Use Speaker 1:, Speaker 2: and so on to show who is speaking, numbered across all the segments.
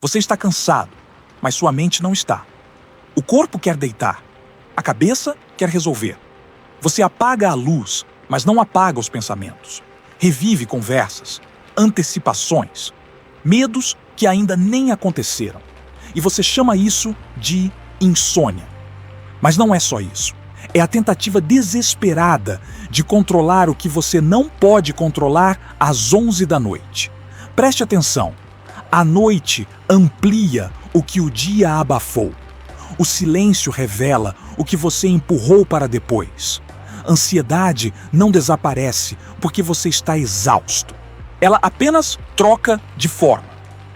Speaker 1: Você está cansado, mas sua mente não está. O corpo quer deitar. A cabeça quer resolver. Você apaga a luz, mas não apaga os pensamentos. Revive conversas, antecipações, medos que ainda nem aconteceram. E você chama isso de insônia. Mas não é só isso. É a tentativa desesperada de controlar o que você não pode controlar às 11 da noite. Preste atenção. A noite amplia o que o dia abafou. O silêncio revela o que você empurrou para depois. Ansiedade não desaparece porque você está exausto. Ela apenas troca de forma.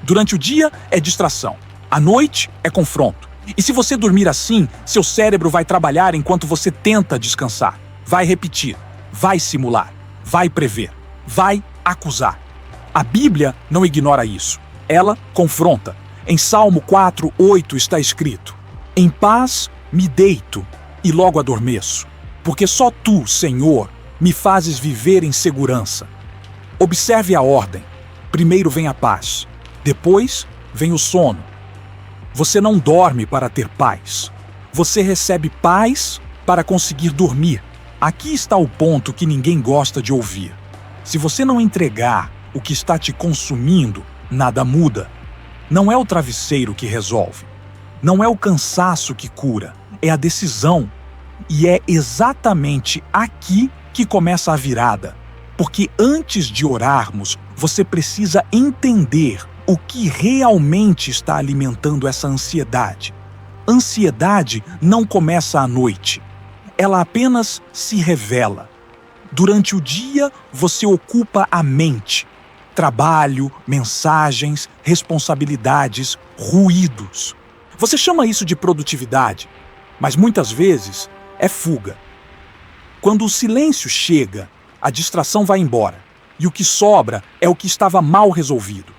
Speaker 1: Durante o dia é distração. À noite é confronto. E se você dormir assim, seu cérebro vai trabalhar enquanto você tenta descansar. Vai repetir, vai simular, vai prever, vai acusar. A Bíblia não ignora isso. Ela confronta. Em Salmo 4:8 está escrito: em paz me deito e logo adormeço, porque só tu, Senhor, me fazes viver em segurança. Observe a ordem. Primeiro vem a paz, depois vem o sono. Você não dorme para ter paz. Você recebe paz para conseguir dormir. Aqui está o ponto que ninguém gosta de ouvir. Se você não entregar o que está te consumindo, nada muda. Não é o travesseiro que resolve. Não é o cansaço que cura. É a decisão. E é exatamente aqui que começa a virada. Porque antes de orarmos, você precisa entender o que realmente está alimentando essa ansiedade. Ansiedade não começa à noite. Ela apenas se revela. Durante o dia, você ocupa a mente. Trabalho, mensagens, responsabilidades, ruídos. Você chama isso de produtividade, mas muitas vezes é fuga. Quando o silêncio chega, a distração vai embora, e o que sobra é o que estava mal resolvido.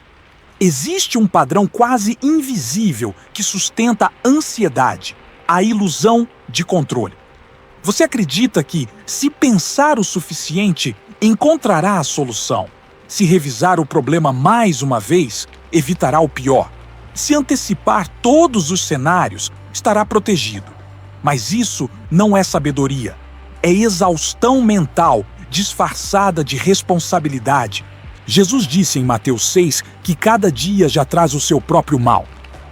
Speaker 1: Existe um padrão quase invisível que sustenta a ansiedade, a ilusão de controle. Você acredita que, se pensar o suficiente, encontrará a solução. Se revisar o problema mais uma vez, evitará o pior. Se antecipar todos os cenários, estará protegido. Mas isso não é sabedoria. É exaustão mental disfarçada de responsabilidade. Jesus disse em Mateus 6 que cada dia já traz o seu próprio mal.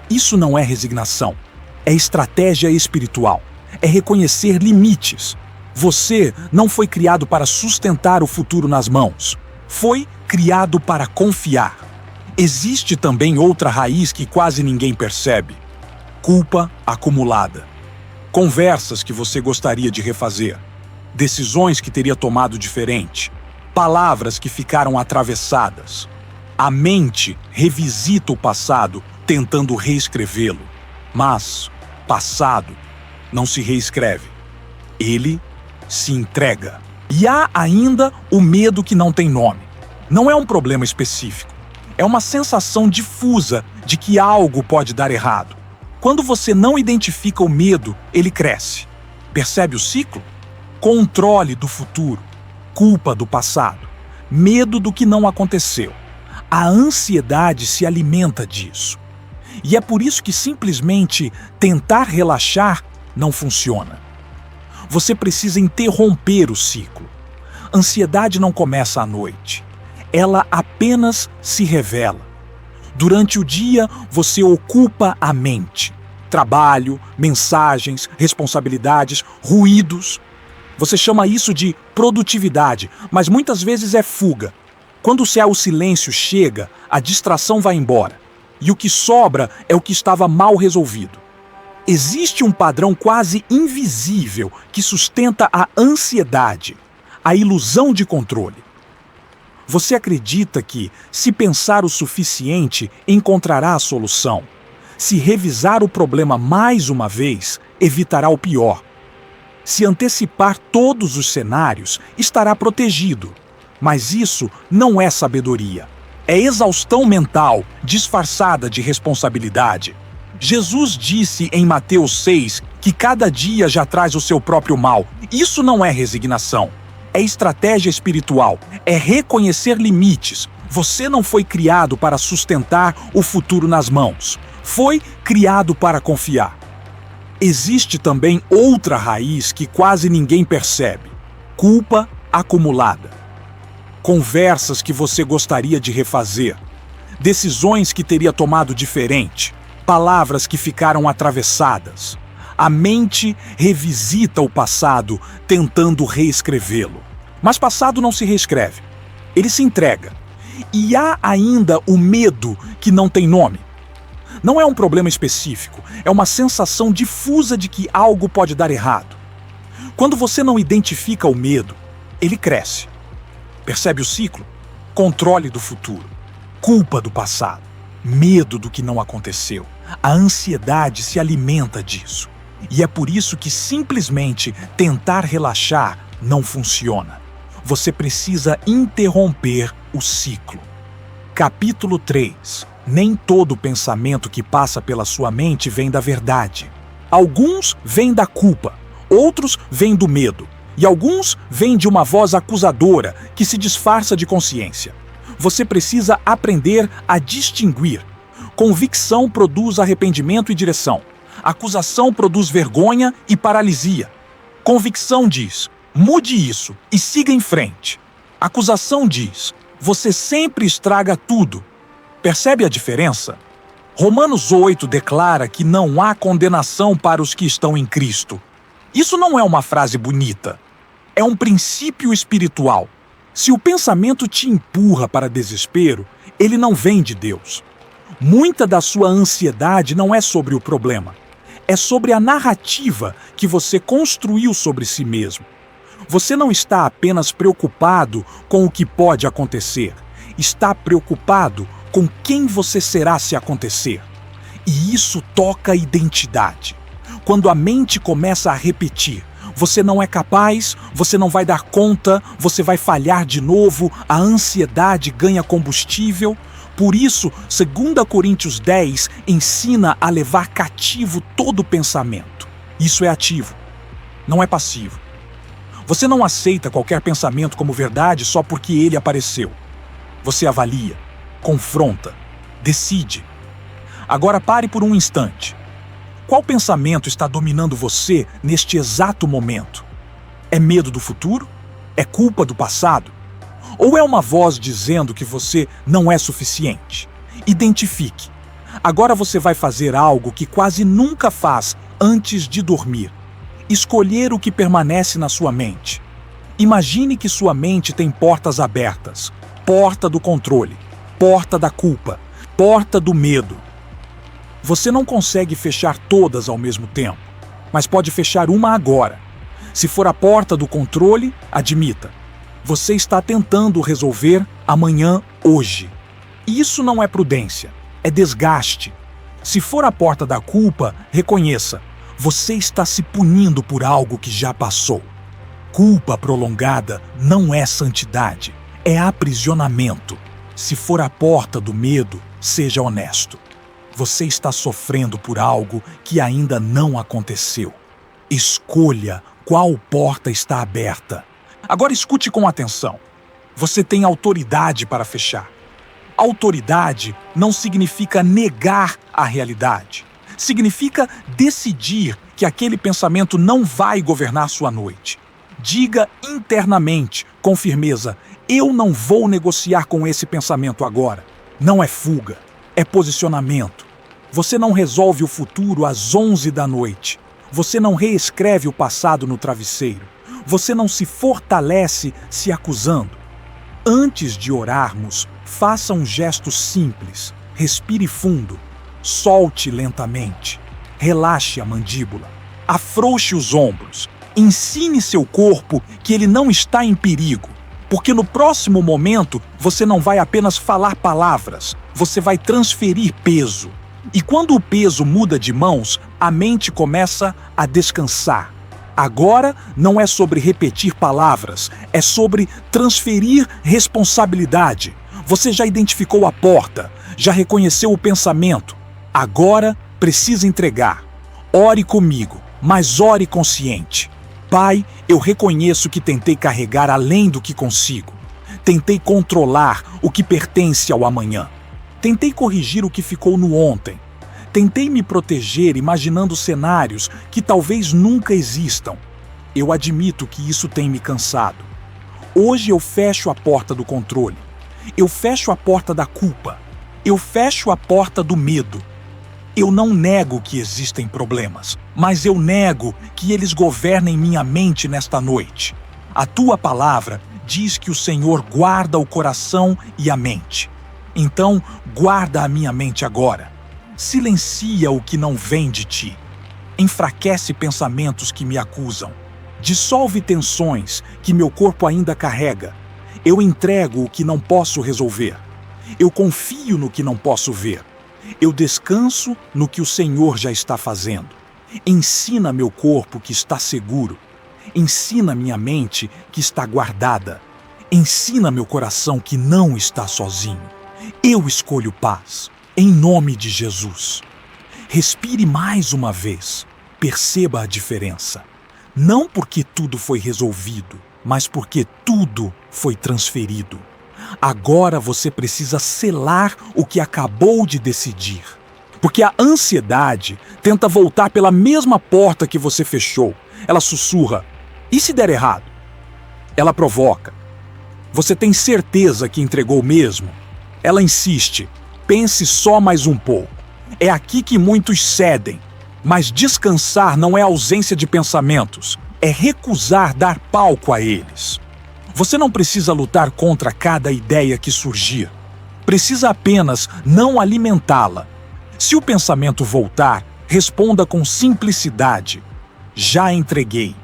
Speaker 1: Isso não é resignação. É estratégia espiritual. É reconhecer limites. Você não foi criado para sustentar o futuro nas mãos. Foi criado para confiar. Existe também outra raiz que quase ninguém percebe: culpa acumulada. Conversas que você gostaria de refazer. Decisões que teria tomado diferente. Palavras que ficaram atravessadas. A mente revisita o passado, tentando reescrevê-lo. Mas passado não se reescreve. Ele se entrega. E há ainda o medo que não tem nome. Não é um problema específico. É uma sensação difusa de que algo pode dar errado. Quando você não identifica o medo, ele cresce. Percebe o ciclo? Controle do futuro. Culpa do passado, medo do que não aconteceu. A ansiedade se alimenta disso. E é por isso que simplesmente tentar relaxar não funciona. Você precisa interromper o ciclo. Ansiedade não começa à noite. Ela apenas se revela. Durante o dia, você ocupa a mente. Trabalho, mensagens, responsabilidades, ruídos. Você chama isso de produtividade, mas muitas vezes é fuga. Quando o silêncio chega, a distração vai embora. E o que sobra é o que estava mal resolvido. Existe um padrão quase invisível que sustenta a ansiedade, a ilusão de controle. Você acredita que, se pensar o suficiente, encontrará a solução. Se revisar o problema mais uma vez, evitará o pior. Se antecipar todos os cenários, estará protegido. Mas isso não é sabedoria. É exaustão mental disfarçada de responsabilidade. Jesus disse em Mateus 6 que cada dia já traz o seu próprio mal. Isso não é resignação. É estratégia espiritual. É reconhecer limites. Você não foi criado para sustentar o futuro nas mãos. Foi criado para confiar. Existe também outra raiz que quase ninguém percebe: culpa acumulada. Conversas que você gostaria de refazer, decisões que teria tomado diferente, palavras que ficaram atravessadas. A mente revisita o passado, tentando reescrevê-lo. Mas passado não se reescreve. Ele se entrega. E há ainda o medo que não tem nome. Não é um problema específico, é uma sensação difusa de que algo pode dar errado. Quando você não identifica o medo, ele cresce. Percebe o ciclo? Controle do futuro, culpa do passado, medo do que não aconteceu. A ansiedade se alimenta disso. E é por isso que simplesmente tentar relaxar não funciona. Você precisa interromper o ciclo. Capítulo 3. Nem todo pensamento que passa pela sua mente vem da verdade. Alguns vêm da culpa, outros vêm do medo, e alguns vêm de uma voz acusadora que se disfarça de consciência. Você precisa aprender a distinguir. Convicção produz arrependimento e direção. Acusação produz vergonha e paralisia. Convicção diz: mude isso e siga em frente. Acusação diz: você sempre estraga tudo. Percebe a diferença? Romanos 8 declara que não há condenação para os que estão em Cristo. Isso não é uma frase bonita. É um princípio espiritual. Se o pensamento te empurra para desespero, ele não vem de Deus. Muita da sua ansiedade não é sobre o problema. É sobre a narrativa que você construiu sobre si mesmo. Você não está apenas preocupado com o que pode acontecer. Está preocupado com quem você será se acontecer. E isso toca a identidade. Quando a mente começa a repetir: você não é capaz, você não vai dar conta, você vai falhar de novo, a ansiedade ganha combustível. Por isso, 2 Coríntios 10 ensina a levar cativo todo pensamento. Isso é ativo, não é passivo. Você não aceita qualquer pensamento como verdade só porque ele apareceu. Você avalia, confronta, decide. Agora pare por um instante. Qual pensamento está dominando você neste exato momento? É medo do futuro? É culpa do passado? Ou é uma voz dizendo que você não é suficiente? Identifique. Agora você vai fazer algo que quase nunca faz antes de dormir. Escolher o que permanece na sua mente. Imagine que sua mente tem portas abertas. Porta do controle, porta da culpa, porta do medo. Você não consegue fechar todas ao mesmo tempo, mas pode fechar uma agora. Se for a porta do controle, admita: você está tentando resolver amanhã, hoje. Isso não é prudência, é desgaste. Se for a porta da culpa, reconheça: você está se punindo por algo que já passou. Culpa prolongada não é santidade, é aprisionamento. Se for a porta do medo, seja honesto. Você está sofrendo por algo que ainda não aconteceu. Escolha qual porta está aberta. Agora escute com atenção. Você tem autoridade para fechar. Autoridade não significa negar a realidade. Significa decidir que aquele pensamento não vai governar sua noite. Diga internamente, com firmeza: eu não vou negociar com esse pensamento agora. Não é fuga, é posicionamento. Você não resolve o futuro às 11 da noite. Você não reescreve o passado no travesseiro. Você não se fortalece se acusando. Antes de orarmos, faça um gesto simples. Respire fundo. Solte lentamente. Relaxe a mandíbula. Afrouxe os ombros. Ensine seu corpo que ele não está em perigo. Porque no próximo momento, você não vai apenas falar palavras. Você vai transferir peso. E quando o peso muda de mãos, a mente começa a descansar. Agora não é sobre repetir palavras, é sobre transferir responsabilidade. Você já identificou a porta, já reconheceu o pensamento. Agora precisa entregar. Ore comigo, mas ore consciente. Pai, eu reconheço que tentei carregar além do que consigo. Tentei controlar o que pertence ao amanhã. Tentei corrigir o que ficou no ontem. Tentei me proteger imaginando cenários que talvez nunca existam. Eu admito que isso tem me cansado. Hoje eu fecho a porta do controle. Eu fecho a porta da culpa. Eu fecho a porta do medo. Eu não nego que existem problemas, mas eu nego que eles governem minha mente nesta noite. A tua palavra diz que o Senhor guarda o coração e a mente. Então, guarda a minha mente agora. Silencia o que não vem de ti. Enfraquece pensamentos que me acusam. Dissolve tensões que meu corpo ainda carrega. Eu entrego o que não posso resolver. Eu confio no que não posso ver. Eu descanso no que o Senhor já está fazendo. Ensina meu corpo que está seguro. Ensina minha mente que está guardada. Ensina meu coração que não está sozinho. Eu escolho paz, em nome de Jesus. Respire mais uma vez. Perceba a diferença. Não porque tudo foi resolvido, mas porque tudo foi transferido. Agora você precisa selar o que acabou de decidir. Porque a ansiedade tenta voltar pela mesma porta que você fechou. Ela sussurra: e se der errado? Ela provoca: você tem certeza que entregou mesmo? Ela insiste: pense só mais um pouco. É aqui que muitos cedem. Mas descansar não é ausência de pensamentos, é recusar dar palco a eles. Você não precisa lutar contra cada ideia que surgir. Precisa apenas não alimentá-la. Se o pensamento voltar, responda com simplicidade: já entreguei.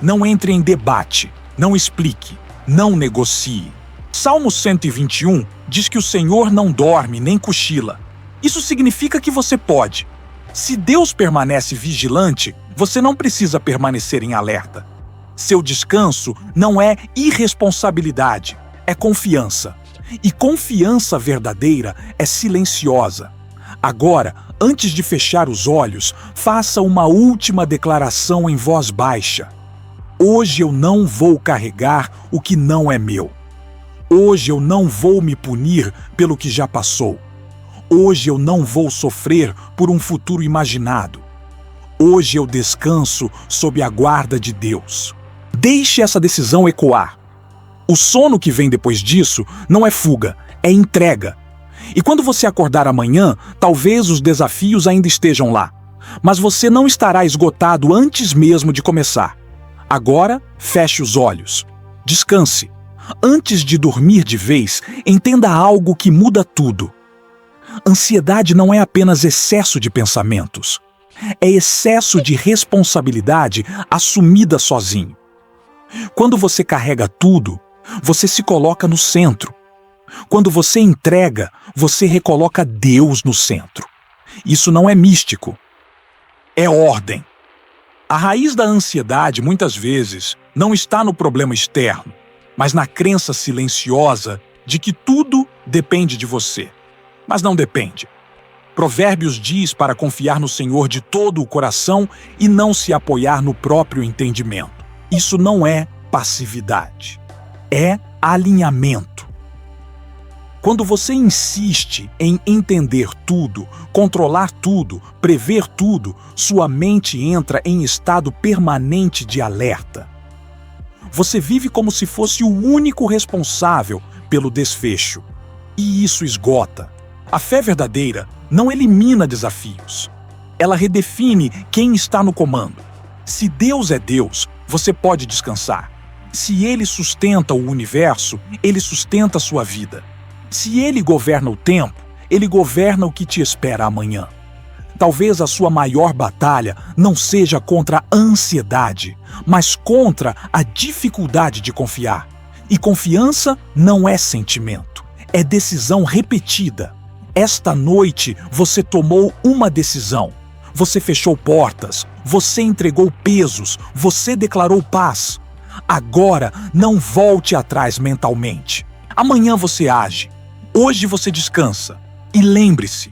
Speaker 1: Não entre em debate, não explique, não negocie. Salmo 121 diz que o Senhor não dorme nem cochila. Isso significa que você pode. Se Deus permanece vigilante, você não precisa permanecer em alerta. Seu descanso não é irresponsabilidade, é confiança. E confiança verdadeira é silenciosa. Agora, antes de fechar os olhos, faça uma última declaração em voz baixa. Hoje eu não vou carregar o que não é meu. Hoje eu não vou me punir pelo que já passou. Hoje eu não vou sofrer por um futuro imaginado. Hoje eu descanso sob a guarda de Deus. Deixe essa decisão ecoar. O sono que vem depois disso não é fuga, é entrega. E quando você acordar amanhã, talvez os desafios ainda estejam lá. Mas você não estará esgotado antes mesmo de começar. Agora, feche os olhos. Descanse. Antes de dormir de vez, entenda algo que muda tudo. Ansiedade não é apenas excesso de pensamentos. É excesso de responsabilidade assumida sozinho. Quando você carrega tudo, você se coloca no centro. Quando você entrega, você recoloca Deus no centro. Isso não é místico. É ordem. A raiz da ansiedade, muitas vezes, não está no problema externo, mas na crença silenciosa de que tudo depende de você. Mas não depende. Provérbios diz para confiar no Senhor de todo o coração e não se apoiar no próprio entendimento. Isso não é passividade. É alinhamento. Quando você insiste em entender tudo, controlar tudo, prever tudo, sua mente entra em estado permanente de alerta. Você vive como se fosse o único responsável pelo desfecho. E isso esgota. A fé verdadeira não elimina desafios. Ela redefine quem está no comando. Se Deus é Deus, você pode descansar. Se Ele sustenta o universo, Ele sustenta a sua vida. Se Ele governa o tempo, Ele governa o que te espera amanhã. Talvez a sua maior batalha não seja contra a ansiedade, mas contra a dificuldade de confiar. E confiança não é sentimento, é decisão repetida. Esta noite você tomou uma decisão. Você fechou portas, você entregou pesos, você declarou paz. Agora não volte atrás mentalmente. Amanhã você age. Hoje você descansa. E lembre-se,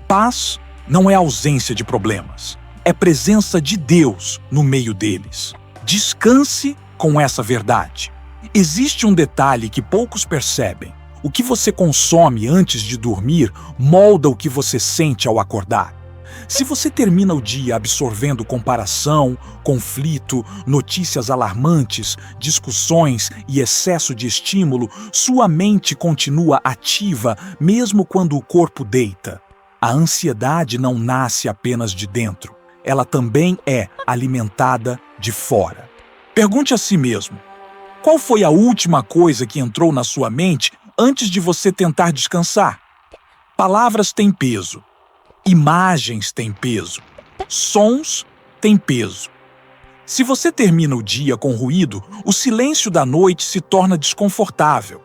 Speaker 1: paz não é ausência de problemas. É presença de Deus no meio deles. Descanse com essa verdade. Existe um detalhe que poucos percebem. O que você consome antes de dormir molda o que você sente ao acordar. Se você termina o dia absorvendo comparação, conflito, notícias alarmantes, discussões e excesso de estímulo, sua mente continua ativa mesmo quando o corpo deita. A ansiedade não nasce apenas de dentro, ela também é alimentada de fora. Pergunte a si mesmo: qual foi a última coisa que entrou na sua mente antes de você tentar descansar? Palavras têm peso. Imagens têm peso. Sons têm peso. Se você termina o dia com ruído, o silêncio da noite se torna desconfortável.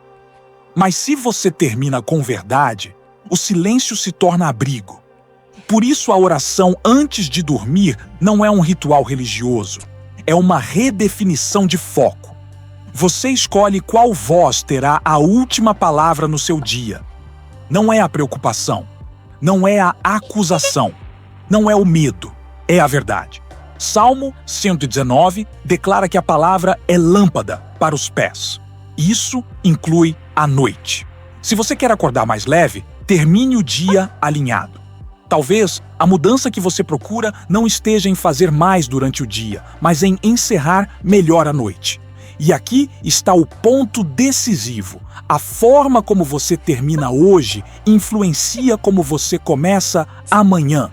Speaker 1: Mas se você termina com verdade, o silêncio se torna abrigo. Por isso a oração antes de dormir não é um ritual religioso. É uma redefinição de foco. Você escolhe qual voz terá a última palavra no seu dia. Não é a preocupação. Não é a acusação, não é o medo, é a verdade. Salmo 119 declara que a palavra é lâmpada para os pés. Isso inclui a noite. Se você quer acordar mais leve, termine o dia alinhado. Talvez a mudança que você procura não esteja em fazer mais durante o dia, mas em encerrar melhor a noite. E aqui está o ponto decisivo. A forma como você termina hoje influencia como você começa amanhã.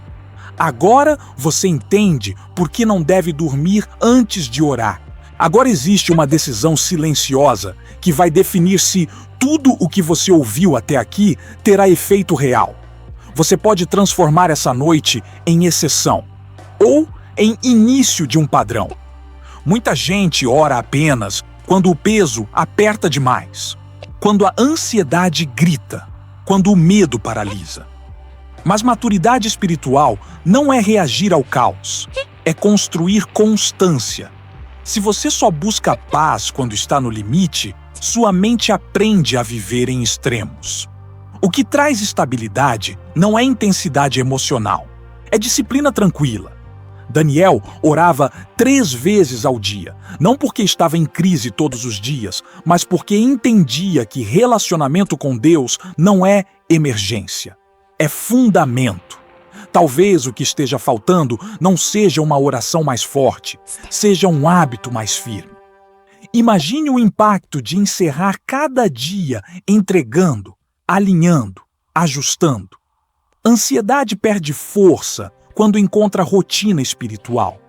Speaker 1: Agora você entende por que não deve dormir antes de orar. Agora existe uma decisão silenciosa que vai definir se tudo o que você ouviu até aqui terá efeito real. Você pode transformar essa noite em exceção ou em início de um padrão. Muita gente ora apenas quando o peso aperta demais, quando a ansiedade grita, quando o medo paralisa. Mas maturidade espiritual não é reagir ao caos, é construir constância. Se você só busca paz quando está no limite, sua mente aprende a viver em extremos. O que traz estabilidade não é intensidade emocional, é disciplina tranquila. Daniel orava 3 vezes ao dia, não porque estava em crise todos os dias, mas porque entendia que relacionamento com Deus não é emergência, é fundamento. Talvez o que esteja faltando não seja uma oração mais forte, seja um hábito mais firme. Imagine o impacto de encerrar cada dia entregando, alinhando, ajustando. Ansiedade perde força quando encontra rotina espiritual,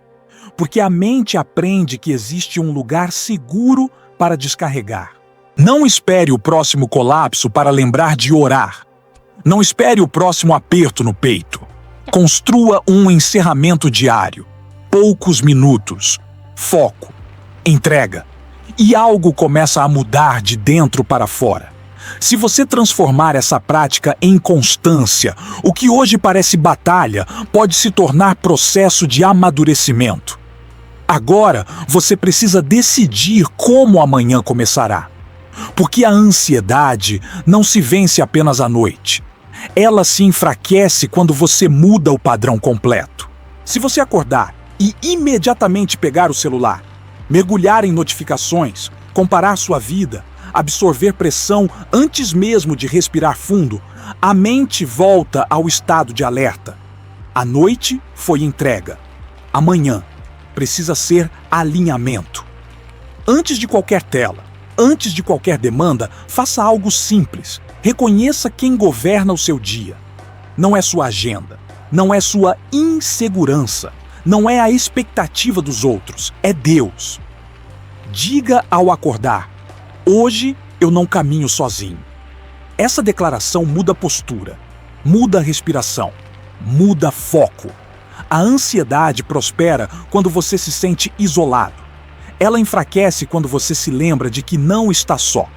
Speaker 1: porque a mente aprende que existe um lugar seguro para descarregar. Não espere o próximo colapso para lembrar de orar. Não espere o próximo aperto no peito. Construa um encerramento diário, poucos minutos, foco, entrega, e algo começa a mudar de dentro para fora. Se você transformar essa prática em constância, o que hoje parece batalha pode se tornar processo de amadurecimento. Agora, você precisa decidir como amanhã começará. Porque a ansiedade não se vence apenas à noite. Ela se enfraquece quando você muda o padrão completo. Se você acordar e imediatamente pegar o celular, mergulhar em notificações, comparar sua vida, absorver pressão antes mesmo de respirar fundo, a mente volta ao estado de alerta. A noite foi entrega. Amanhã precisa ser alinhamento. Antes de qualquer tela, antes de qualquer demanda, faça algo simples. Reconheça quem governa o seu dia. Não é sua agenda, não é sua insegurança, não é a expectativa dos outros, é Deus. Diga ao acordar: hoje eu não caminho sozinho. Essa declaração muda a postura, muda a respiração, muda foco. A ansiedade prospera quando você se sente isolado. Ela enfraquece quando você se lembra de que não está só.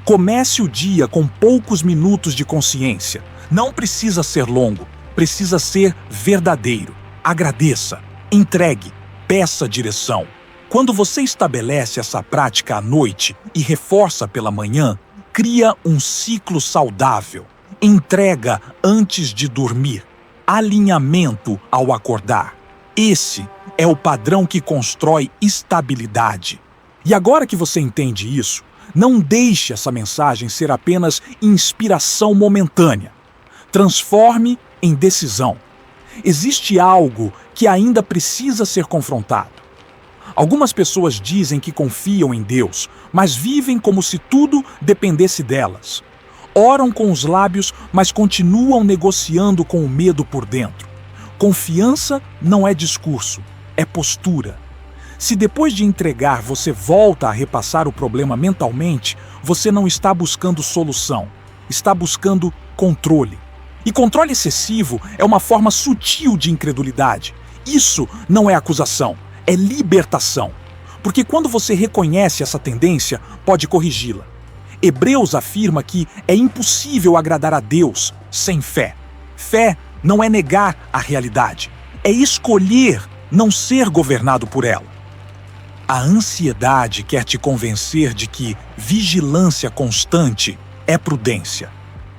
Speaker 1: Comece o dia com poucos minutos de consciência. Não precisa ser longo, precisa ser verdadeiro. Agradeça, entregue, peça direção. Quando você estabelece essa prática à noite e reforça pela manhã, cria um ciclo saudável. Entrega antes de dormir. Alinhamento ao acordar. Esse é o padrão que constrói estabilidade. E agora que você entende isso, não deixe essa mensagem ser apenas inspiração momentânea. Transforme em decisão. Existe algo que ainda precisa ser confrontado. Algumas pessoas dizem que confiam em Deus, mas vivem como se tudo dependesse delas. Oram com os lábios, mas continuam negociando com o medo por dentro. Confiança não é discurso, é postura. Se depois de entregar você volta a repassar o problema mentalmente, você não está buscando solução, está buscando controle. E controle excessivo é uma forma sutil de incredulidade. Isso não é acusação, é libertação. Porque quando você reconhece essa tendência, pode corrigi-la. Hebreus afirma que é impossível agradar a Deus sem fé. Fé não é negar a realidade, é escolher não ser governado por ela. A ansiedade quer te convencer de que vigilância constante é prudência.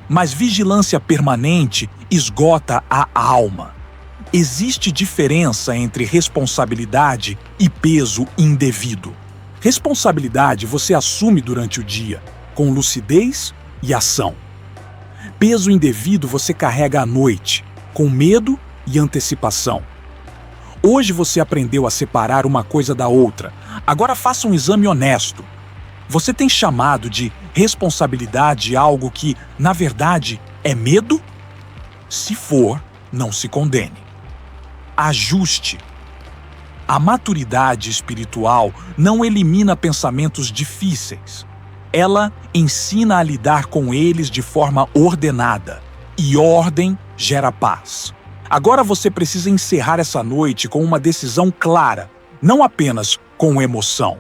Speaker 1: Mas vigilância permanente esgota a alma. Existe diferença entre responsabilidade e peso indevido. Responsabilidade você assume durante o dia, com lucidez e ação. Peso indevido você carrega à noite, com medo e antecipação. Hoje você aprendeu a separar uma coisa da outra. Agora faça um exame honesto. Você tem chamado de responsabilidade algo que, na verdade, é medo? Se for, não se condene. Ajuste. A maturidade espiritual não elimina pensamentos difíceis. Ela ensina a lidar com eles de forma ordenada. E ordem gera paz. Agora você precisa encerrar essa noite com uma decisão clara, não apenas com emoção.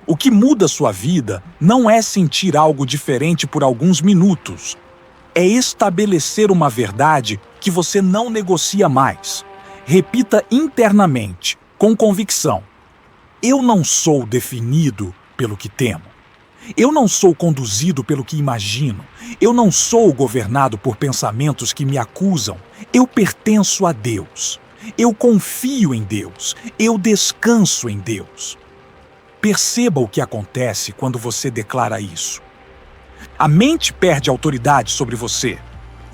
Speaker 1: O que muda sua vida não é sentir algo diferente por alguns minutos. É estabelecer uma verdade que você não negocia mais. Repita internamente, com convicção: eu não sou definido pelo que temo. Eu não sou conduzido pelo que imagino. Eu não sou governado por pensamentos que me acusam. Eu pertenço a Deus. Eu confio em Deus. Eu descanso em Deus. Perceba o que acontece quando você declara isso. A mente perde autoridade sobre você.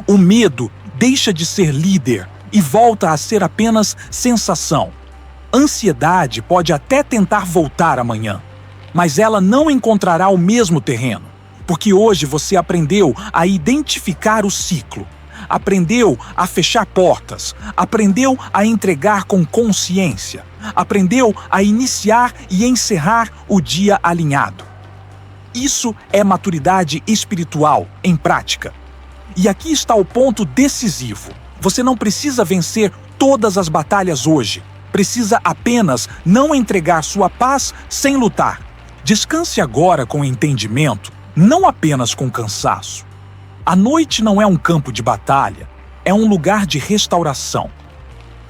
Speaker 1: O medo deixa de ser líder e volta a ser apenas sensação. Ansiedade pode até tentar voltar amanhã, mas ela não encontrará o mesmo terreno, porque hoje você aprendeu a identificar o ciclo, aprendeu a fechar portas, aprendeu a entregar com consciência, aprendeu a iniciar e encerrar o dia alinhado. Isso é maturidade espiritual em prática. E aqui está o ponto decisivo. Você não precisa vencer todas as batalhas hoje. Precisa apenas não entregar sua paz sem lutar. Descanse agora com entendimento, não apenas com cansaço. A noite não é um campo de batalha, é um lugar de restauração.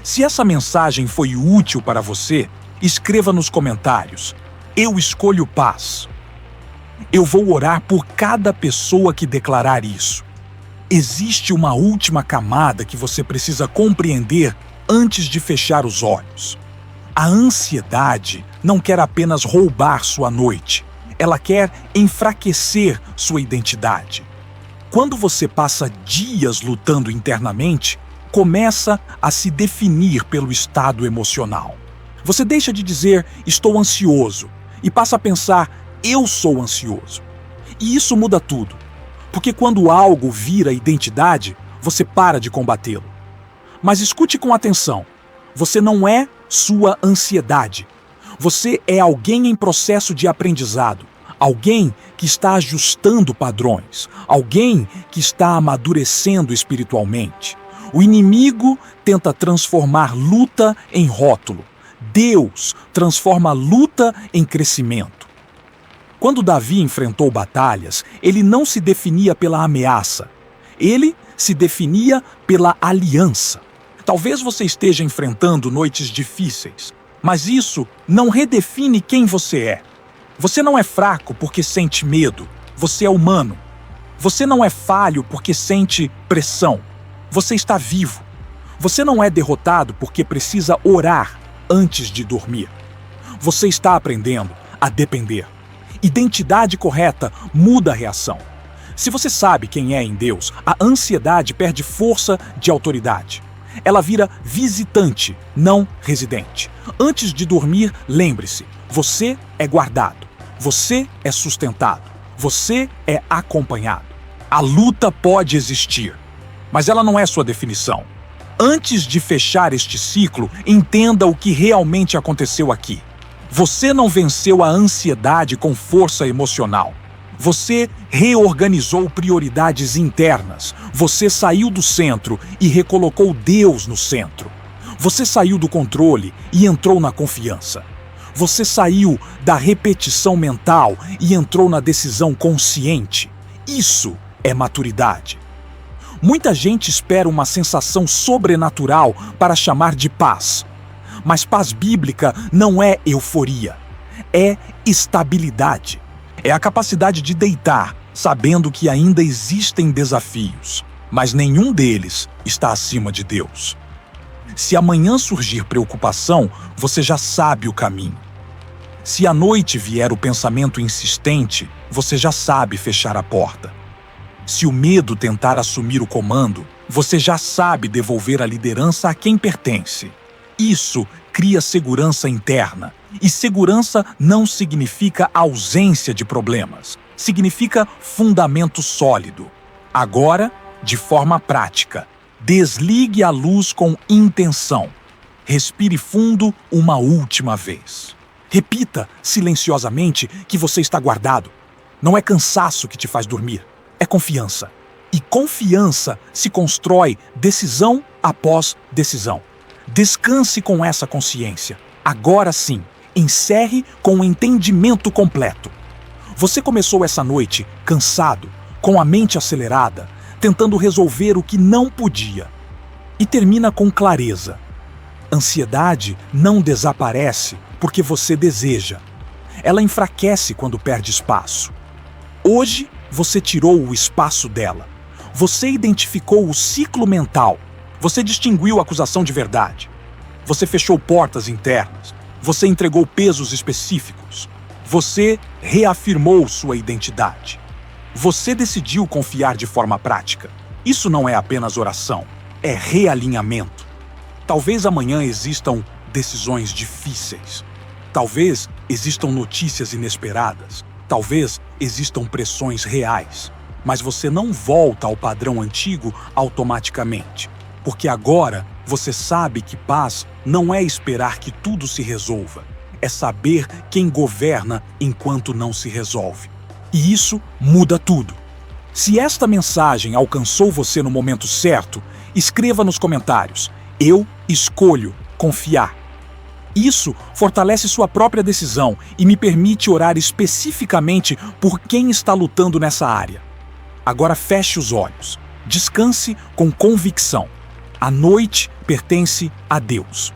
Speaker 1: Se essa mensagem foi útil para você, escreva nos comentários: eu escolho paz. Eu vou orar por cada pessoa que declarar isso. Existe uma última camada que você precisa compreender antes de fechar os olhos. A ansiedade não quer apenas roubar sua noite, ela quer enfraquecer sua identidade. Quando você passa dias lutando internamente, começa a se definir pelo estado emocional. Você deixa de dizer estou ansioso e passa a pensar eu sou ansioso. E isso muda tudo, porque quando algo vira identidade, você para de combatê-lo. Mas escute com atenção, você não é sua ansiedade. Você é alguém em processo de aprendizado, alguém que está ajustando padrões, alguém que está amadurecendo espiritualmente. O inimigo tenta transformar luta em rótulo. Deus transforma luta em crescimento. Quando Davi enfrentou batalhas, ele não se definia pela ameaça. Ele se definia pela aliança. Talvez você esteja enfrentando noites difíceis, mas isso não redefine quem você é. Você não é fraco porque sente medo. Você é humano. Você não é falho porque sente pressão. Você está vivo. Você não é derrotado porque precisa orar antes de dormir. Você está aprendendo a depender. Identidade correta muda a reação. Se você sabe quem é em Deus, a ansiedade perde força de autoridade. Ela vira visitante, não residente. Antes de dormir, lembre-se: você é guardado, você é sustentado, você é acompanhado. A luta pode existir, mas ela não é sua definição. Antes de fechar este ciclo, entenda o que realmente aconteceu aqui. Você não venceu a ansiedade com força emocional. Você reorganizou prioridades internas. Você saiu do centro e recolocou Deus no centro. Você saiu do controle e entrou na confiança. Você saiu da repetição mental e entrou na decisão consciente. Isso é maturidade. Muita gente espera uma sensação sobrenatural para chamar de paz. Mas paz bíblica não é euforia, é estabilidade. É a capacidade de deitar, sabendo que ainda existem desafios, mas nenhum deles está acima de Deus. Se amanhã surgir preocupação, você já sabe o caminho. Se à noite vier o pensamento insistente, você já sabe fechar a porta. Se o medo tentar assumir o comando, você já sabe devolver a liderança a quem pertence. Isso cria segurança interna. E segurança não significa ausência de problemas. Significa fundamento sólido. Agora, de forma prática, desligue a luz com intenção. Respire fundo uma última vez. Repita silenciosamente que você está guardado. Não é cansaço que te faz dormir, é confiança. E confiança se constrói decisão após decisão. Descanse com essa consciência. Agora sim, encerre com o entendimento completo. Você começou essa noite cansado, com a mente acelerada, tentando resolver o que não podia. E termina com clareza. Ansiedade não desaparece porque você deseja. Ela enfraquece quando perde espaço. Hoje, você tirou o espaço dela. Você identificou o ciclo mental. Você distinguiu a acusação de verdade. Você fechou portas internas. Você entregou pesos específicos. Você reafirmou sua identidade. Você decidiu confiar de forma prática. Isso não é apenas oração, é realinhamento. Talvez amanhã existam decisões difíceis. Talvez existam notícias inesperadas. Talvez existam pressões reais. Mas você não volta ao padrão antigo automaticamente. Porque agora você sabe que paz não é esperar que tudo se resolva. É saber quem governa enquanto não se resolve. E isso muda tudo. Se esta mensagem alcançou você no momento certo, escreva nos comentários: eu escolho confiar. Isso fortalece sua própria decisão e me permite orar especificamente por quem está lutando nessa área. Agora feche os olhos. Descanse com convicção. A noite pertence a Deus.